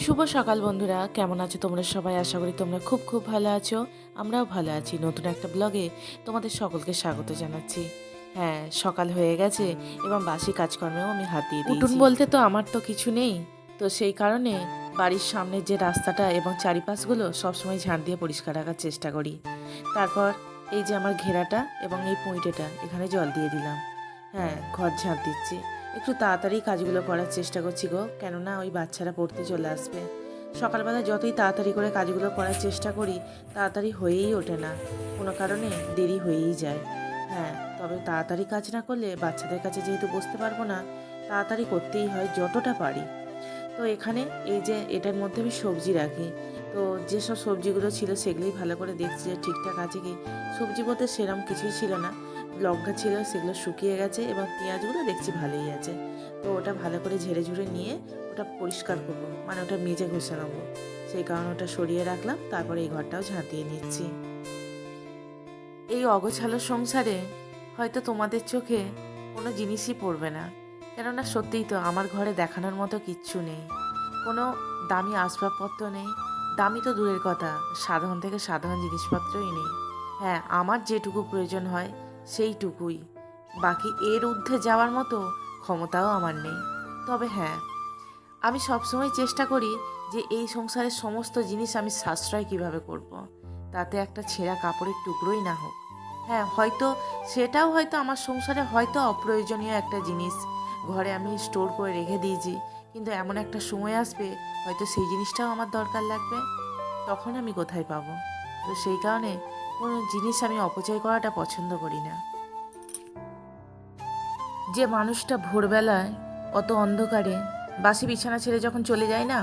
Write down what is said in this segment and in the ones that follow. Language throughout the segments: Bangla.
শুভ সকাল বন্ধুরা, কেমন আছো তোমরা সবাই? আশা করি তোমরা খুব খুব ভালো আছো। আমরাও ভালো আছি। নতুন একটা ব্লগে তোমাদের সকলকে স্বাগত জানাচ্ছি। হ্যাঁ, সকাল হয়ে গেছে এবং বাসি কাজকর্মেও আমি হাত দিয়ে দিয়েছি। উঠুন বলতে তো আমার তো কিছু নেই, তো সেই কারণে বাড়ির সামনের যে রাস্তাটা এবং চারিপাশগুলো সবসময় ঝাঁট দিয়ে পরিষ্কার রাখার চেষ্টা করি। তারপর এই যে আমার ঘেরাটা এবং এই পুঁইটেটা এখানে জল দিয়ে দিলাম। হ্যাঁ, ঘর ঝাঁট দিচ্ছি। একটু তাড়াতাড়ি কাজগুলো করার চেষ্টা করছি গো, কেননা ওই বাচ্চারা পড়তে চলে আসবে। সকালবেলা যতই তাড়াতাড়ি করে কাজগুলো করার চেষ্টা করি, তাড়াতাড়ি হয়েই ওঠে না, কোনো কারণে দেরি হয়েই যায়। হ্যাঁ, তবে তাড়াতাড়ি কাজ না করলে বাচ্চাদের কাছে যেহেতু বসতে পারবো না, তাড়াতাড়ি করতেই হয় যতটা পারি। তো এখানে এই যে এটার মধ্যে আমি সবজি রাখি, তো যেসব সবজিগুলো ছিল সেগুলোই ভালো করে দেখছি যে ঠিকঠাক আছে কি। সবজি বলতে সেরকম কিছুই ছিল না, লঙ্কা ছিল সেগুলো শুকিয়ে গেছে এবং পেঁয়াজগুলো দেখছি ভালোই আছে। তো ওটা ভালো করে ঝেড়ে ঝুড়ে নিয়ে ওটা পরিষ্কার করবো, মানে ওটা মেজে ঘষে নেবো। সেই কারণে ওটা সরিয়ে রাখলাম, তারপরে এই ঘরটাও ঝাঁট দিয়ে নিচ্ছি। এই অগোছালো সংসারে হয়তো তোমাদের চোখে কোনো জিনিসই পড়বে না, কেননা সত্যিই তো আমার ঘরে দেখানোর মতো কিচ্ছু নেই। কোনো দামি আসবাবপত্র নেই, দামি তো দূরের কথা, সাধারণ থেকে সাধারণ জিনিসপত্রই নেই। হ্যাঁ, আমার যেটুকু প্রয়োজন হয় সেইটুকুই, বাকি এর ঊর্ধ্বে যাওয়ার মতো ক্ষমতাও আমার নেই। তবে হ্যাঁ, আমি সবসময় চেষ্টা করি যে এই সংসারের সমস্ত জিনিস আমি সাশ্রয় কিভাবে করব। তাতে একটা ছেঁড়া কাপড়ের টুকরোই না হোক। হ্যাঁ, হয়তো সেটাও হয়তো আমার সংসারে হয়তো অপ্রয়োজনীয় একটা জিনিস ঘরে আমি স্টোর করে রেখে দিয়েছি, কিন্তু এমন একটা সময় আসবে হয়তো সেই জিনিসটাও আমার দরকার লাগবে, তখন আমি কোথায় পাবো? তো সেই কারণে কোনো জিনিস আমি অপচয় করাটা পছন্দ করি না। যে মানুষটা ভোরবেলায় অত অন্ধকারে বাসি বিছানা ছেড়ে যখন চলে যায় না,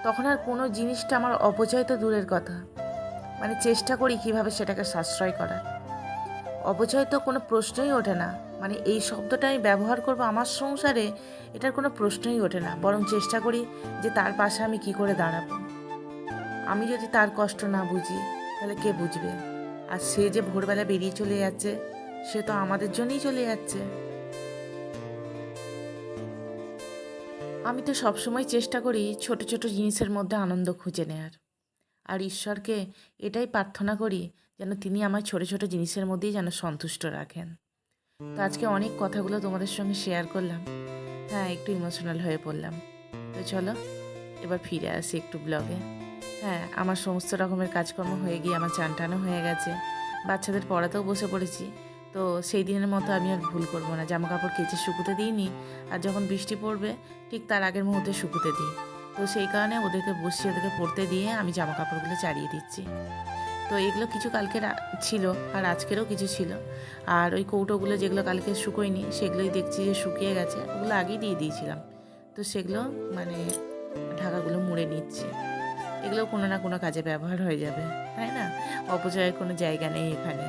তখন আর কোনো জিনিসটা আমার অপচয় তো দূরের কথা, মানে চেষ্টা করি কিভাবে সেটাকে সাশ্রয় করার। অপচয় তো কোনো প্রশ্নই ওঠে না, মানে এই শব্দটা আমি ব্যবহার করব আমার সংসারে, এটার কোনো প্রশ্নই ওঠে না। বরং চেষ্টা করি যে তার পাশে আমি কি করে দাঁড়াবো। আমি যদি তার কষ্ট না বুঝি তাহলে কে বুঝবে? আর সে যে ভোরবেলা বেরিয়ে চলে যাচ্ছে, সে তো আমাদের জন্যই চলে যাচ্ছে। আমি তো সবসময় চেষ্টা করি ছোট ছোট জিনিসের মধ্যে আনন্দ খুঁজে নেয়ার, আর ঈশ্বরকে এটাই প্রার্থনা করি যেন তিনি আমার ছোট ছোট জিনিসের মধ্যেই যেন সন্তুষ্ট রাখেন। তো আজকে অনেক কথাগুলো তোমাদের সঙ্গে শেয়ার করলাম। হ্যাঁ, একটু ইমোশনাল হয়ে পড়লাম। তো চলো এবার ফিরে আসি একটু ব্লগে। হ্যাঁ, আমার সমস্ত রকমের কাজকর্ম হয়ে গিয়ে আমার চান টানও হয়ে গেছে, বাচ্চাদের পড়াতেও বসে পড়েছি। তো সেই দিনের মতো আমি আর ভুল করবো না, জামা কাপড় কেচে শুকুতে দিইনি, আর যখন বৃষ্টি পড়বে ঠিক তার আগের মুহূর্তে শুকুতে দিই। তো সেই কারণে ওদেরকে বসিয়ে ওদেরকে পড়তে দিয়ে আমি জামা কাপড়গুলো চালিয়ে দিচ্ছি। তো এগুলো কিছু কালকে ছিল, আর আজকেরও কিছু ছিল। আর ওই কৌটোগুলো যেগুলো কালকে শুকোয়নি সেগুলোই দেখছি যে শুকিয়ে গেছে, ওগুলো আগেই দিয়ে দিয়েছিলাম। তো সেগুলো মানে ঢাকাগুলো মুড়ে নিচ্ছি। এগুলো কোনো না কোনো কাজে ব্যবহার হয়ে যাবে, তাই না? অপচয়ের কোনো জায়গা নেই এখানে।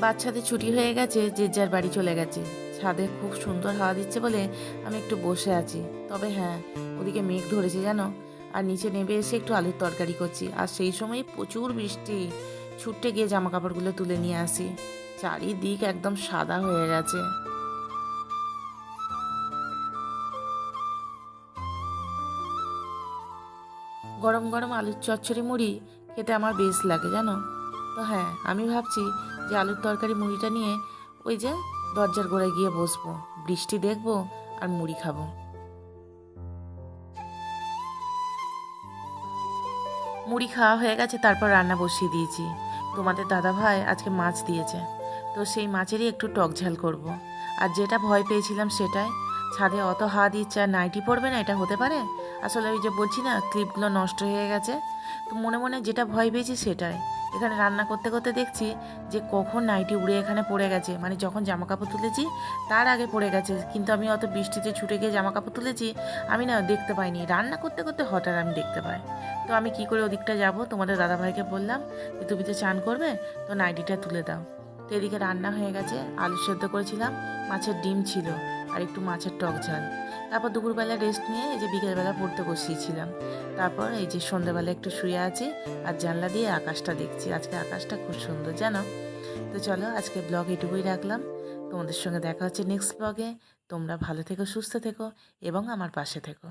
বাচ্চাদের ছুটি হয়ে গেছে, যে যার বাড়ি চলে গেছে। ছাদে খুব সুন্দর হাওয়া দিচ্ছে বলে আমি একটু বসে আছি। তবে হ্যাঁ, ওদিকে মেঘ ধরেছে জানো, আর নিচে নেমে এসে একটু আলুর তরকারি করছি, আর সেই সময় প্রচুর বৃষ্টি। ছুটে গিয়ে জামা কাপড়গুলো তুলে নিয়ে আসি, চারিদিক একদম সাদা হয়ে গেছে। গরম গরম আলুর চচ্চড়ি মুড়ি খেতে আমার বেশ লাগে জানো। তো হ্যাঁ, আমি ভাবছি যে আলুর তরকারি মুড়িটা নিয়ে ওই যে দরজার গোড়ায় গিয়ে বসবো, বৃষ্টি দেখবো আর মুড়ি খাবো। মুড়ি খাওয়া হয়ে গেছে, তারপর রান্না বসিয়ে দিয়েছি। তোমাদের দাদা ভাই আজকে মাছ দিয়েছে, তো সেই মাছেরই একটু টক ঝাল করব। আর যেটা ভয় পেয়েছিলাম সেটাই, ছাদে অত হাওয়া দিচ্ছে আর নাইটি পড়বে না, এটা হতে পারে? আসলে ওই যে বলছি না ক্লিপগুলো নষ্ট হয়ে গেছে, তো মনে মনে যেটা ভয় পেয়েছি সেটাই। এখানে রান্না করতে করতে দেখছি যে কখন নাইটি উড়ে এখানে পড়ে গেছে, মানে যখন জামা কাপড় তুলেছি তার আগে পড়ে গেছে, কিন্তু আমি অত বৃষ্টিতে ছুটে গিয়ে জামা কাপড় তুলেছি, আমি না দেখতে পাইনি। রান্না করতে করতে হঠাৎ আমি দেখতে পাই। তো আমি কি করে ওদিকটা যাব, তোমাদের দাদাভাইকে বললাম যে তুমি তো চান করবে, তো নাইটিটা তুলে দাও। তো এদিকে রান্না হয়ে গেছে, আলু সেদ্ধ করেছিলাম, মাছের ডিম ছিল, আর একটু মাছের টক ঝাল। তারপর দুপুরবেলা রেস্ট নিয়ে এই যে বিকেলবেলা পড়তে বসিয়েছিলাম। তারপর এই যে সন্ধ্যাবেলা একটু শুয়ে আছি আর জানলা দিয়ে আকাশটা দেখছি। আজকে আকাশটা খুব সুন্দর জানো। তো চলো আজকে ব্লগ এটুকুই রাখলাম। তোমাদের সঙ্গে দেখা হচ্ছে নেক্সট ব্লগে। তোমরা ভালো থেকো, সুস্থ থেকো এবং আমার পাশে থেকো।